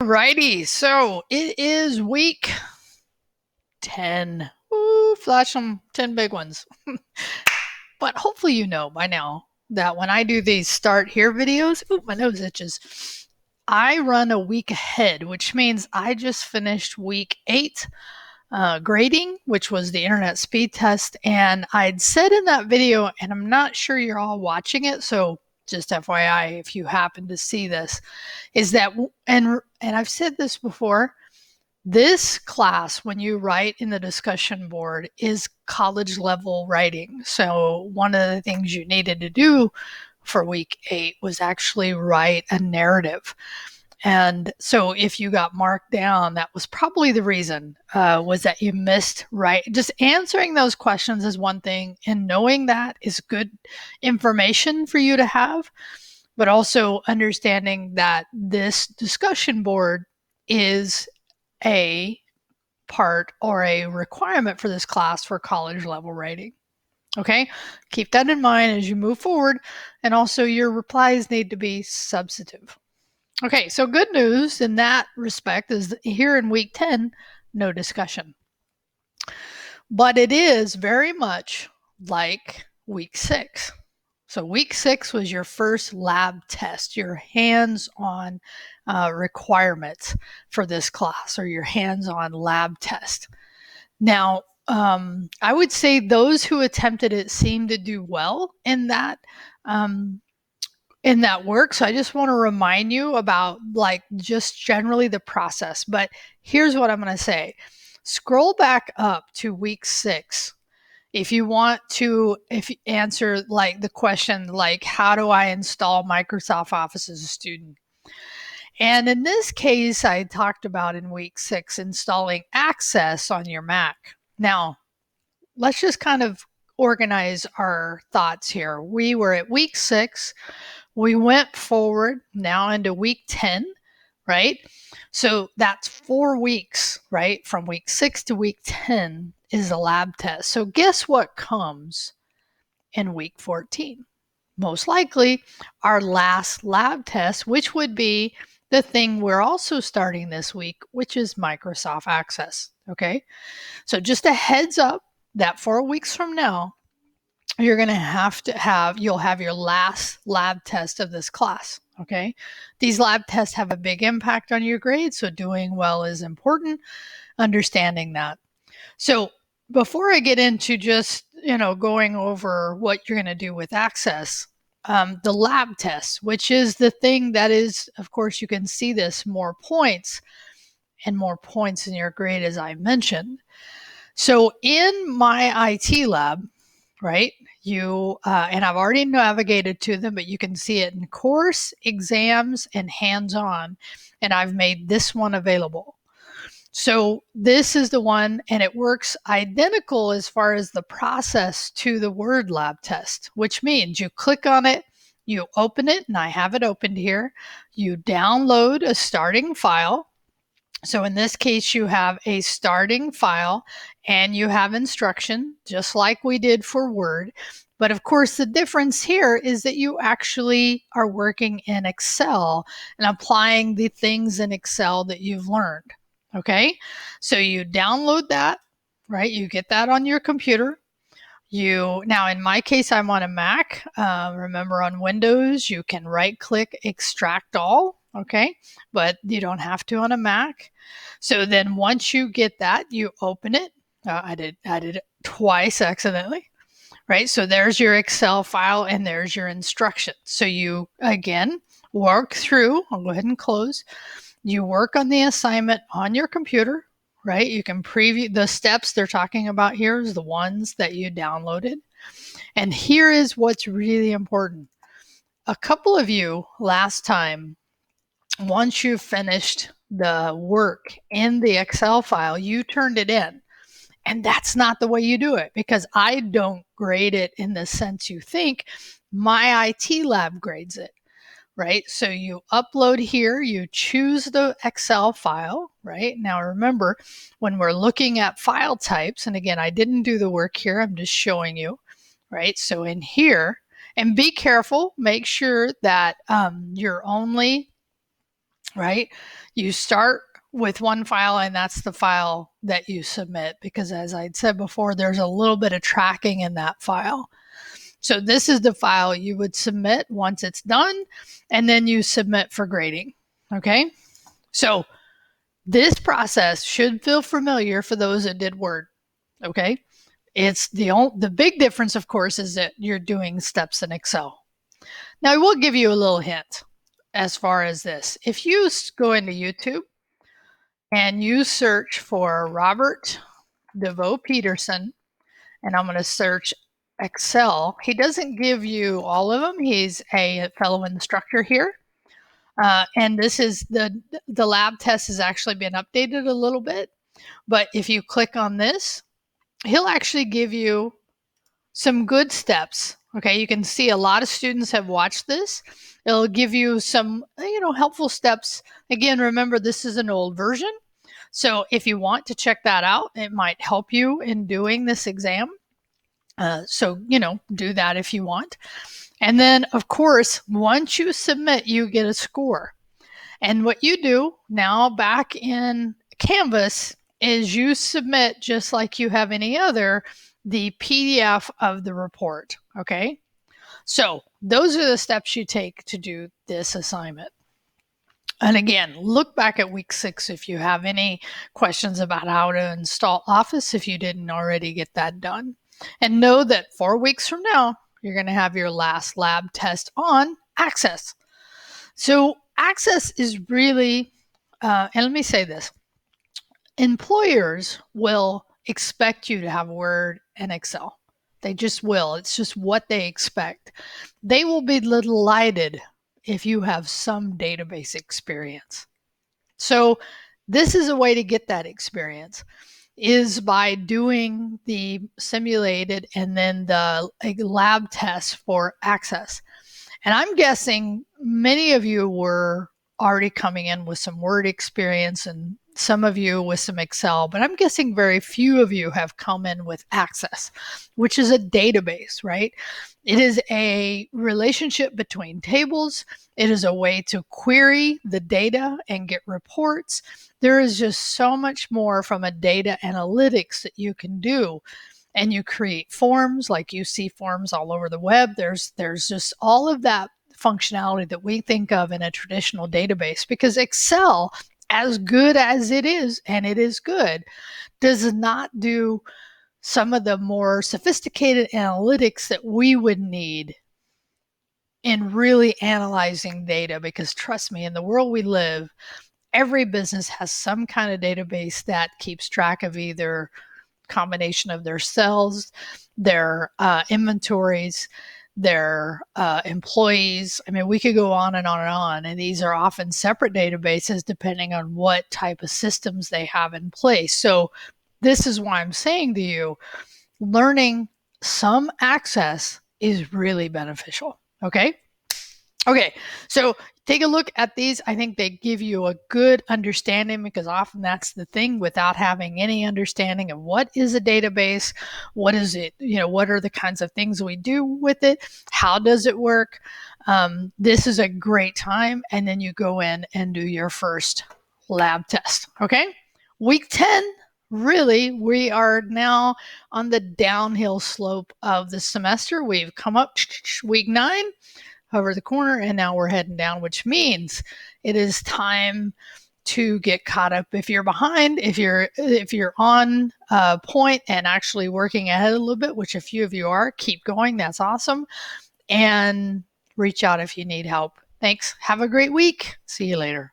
Righty, so it is week 10. Ooh, flash some 10 big ones. But hopefully you know by now that when I do these start here videos, ooh, my nose itches. I run a week ahead, which means I just finished week 8 grading, which was the internet speed test. And I'd said in that video, and I'm not sure you're all watching it, so just FYI, if you happen to see this, is that, and I've said this before, this class, when you write in the discussion board, is college level writing. So one of the things you needed to do for week 8 was actually write a narrative. And so if you got marked down, that was probably the reason, was that you missed right. Just answering those questions is one thing, and knowing that is good information for you to have, but also understanding that this discussion board is a part or a requirement for this class for college level writing. Okay, keep that in mind as you move forward, and also your replies need to be substantive. Okay, so good news in that respect is that here in week 10, no discussion. But it is very much like week 6. So week 6 was your first lab test, your hands-on requirements for this class, or your hands-on lab test. Now, I would say those who attempted it seemed to do well in that work. So I just want to remind you about just generally the process. But here's what I'm going to say. Scroll back up to week 6. If you want to, if you answer the question, how do I install Microsoft Office as a student? And in this case, I talked about in week 6, installing Access on your Mac. Now, let's just kind of organize our thoughts here. We were at week 6. We went forward now into week 10, right? So that's 4 weeks, right? From week 6 to week 10 is a lab test. So guess what comes in week 14? Most likely our last lab test, which would be the thing we're also starting this week, which is Microsoft Access, okay? So just a heads up that 4 weeks from now, you're going to you'll have your last lab test of this class, okay? These lab tests have a big impact on your grades, so doing well is important, understanding that. So before I get into just, going over what you're going to do with Access, the lab test, which is the thing that is, of course, you can see this, more points in your grade, as I mentioned. So in MyITLab, right, and I've already navigated to them, but you can see it in course, exams, and hands-on, and I've made this one available. So this is the one, and it works identical as far as the process to the Word lab test, which means you click on it, you open it, and I have it opened here. You download a starting file. So in this case, you have a starting file and you have instruction, just like we did for Word. But of course, the difference here is that you actually are working in Excel and applying the things in Excel that you've learned. Okay, so you download that, right? You get that on your computer. Now in my case, I'm on a Mac. Remember, on Windows, you can right click extract all, okay? But you don't have to on a Mac. So then once you get that, you open it. I did it twice accidentally, right? So there's your Excel file and there's your instructions. So you, again, work through, I'll go ahead and close. You work on the assignment on your computer, right? You can preview the steps they're talking about here is the ones that you downloaded. And here is what's really important. A couple of you last time, once you finished the work in the Excel file, you turned it in. And that's not the way you do it, because I don't grade it in the sense you think. MyITLab grades it. Right? So you upload here, you choose the Excel file, right? Now remember, when we're looking at file types, and again, I didn't do the work here, I'm just showing you, right? So in here, and be careful, make sure that you're only right? You start with one file, and that's the file that you submit, because as I'd said before, there's a little bit of tracking in that file. So this is the file you would submit once it's done, and then you submit for grading. Okay, so this process should feel familiar for those that did Word. Okay, it's the big difference, of course, is that you're doing steps in Excel. Now, I will give you a little hint as far as this. If you go into YouTube and you search for Robert DeVoe Peterson, and I'm going to search Excel, he doesn't give you all of them. He's a fellow instructor here. And this is the lab test has actually been updated a little bit. But if you click on this, he'll actually give you some good steps. Okay, you can see a lot of students have watched this. It'll give you some, helpful steps. Again, remember, this is an old version. So if you want to check that out, it might help you in doing this exam. So, do that if you want. And then, of course, once you submit, you get a score. And what you do now back in Canvas is you submit, just like you have any other, the PDF of the report. Okay. So those are the steps you take to do this assignment. And again, look back at week 6 if you have any questions about how to install Office if you didn't already get that done. And know that 4 weeks from now, you're going to have your last lab test on Access. So Access is really, and let me say this, employers will expect you to have Word and Excel. They just will. It's just what they expect. They will be delighted if you have some database experience. So this is a way to get that experience, is by doing the simulated and then the lab test for Access. And I'm guessing many of you were already coming in with some Word experience and some of you with some Excel, but I'm guessing very few of you have come in with Access, which is a database, right? It is a relationship between tables. It is a way to query the data and get reports. There is just so much more from a data analytics that you can do. And you create forms, like you see forms all over the web. There's just all of that functionality that we think of in a traditional database, because Excel, as good as it is, and it is good, does not do some of the more sophisticated analytics that we would need in really analyzing data. Because trust me, in the world we live, every business has some kind of database that keeps track of either combination of their cells, their inventories, their employees. I mean, we could go on and on and on. And these are often separate databases depending on what type of systems they have in place. So this is why I'm saying to you, learning some Access is really beneficial. Okay. Okay, so take a look at these. I think they give you a good understanding, because often that's the thing, without having any understanding of what is a database, what is it, what are the kinds of things we do with it, how does it work. This is a great time, and then you go in and do your first lab test. Okay, week 10. Really, we are now on the downhill slope of the semester. We've come up week 9. Over the corner, and now we're heading down, which means it is time to get caught up. If you're behind, if you're on point and actually working ahead a little bit, which a few of you are, keep going. That's awesome. And reach out if you need help. Thanks. Have a great week. See you later.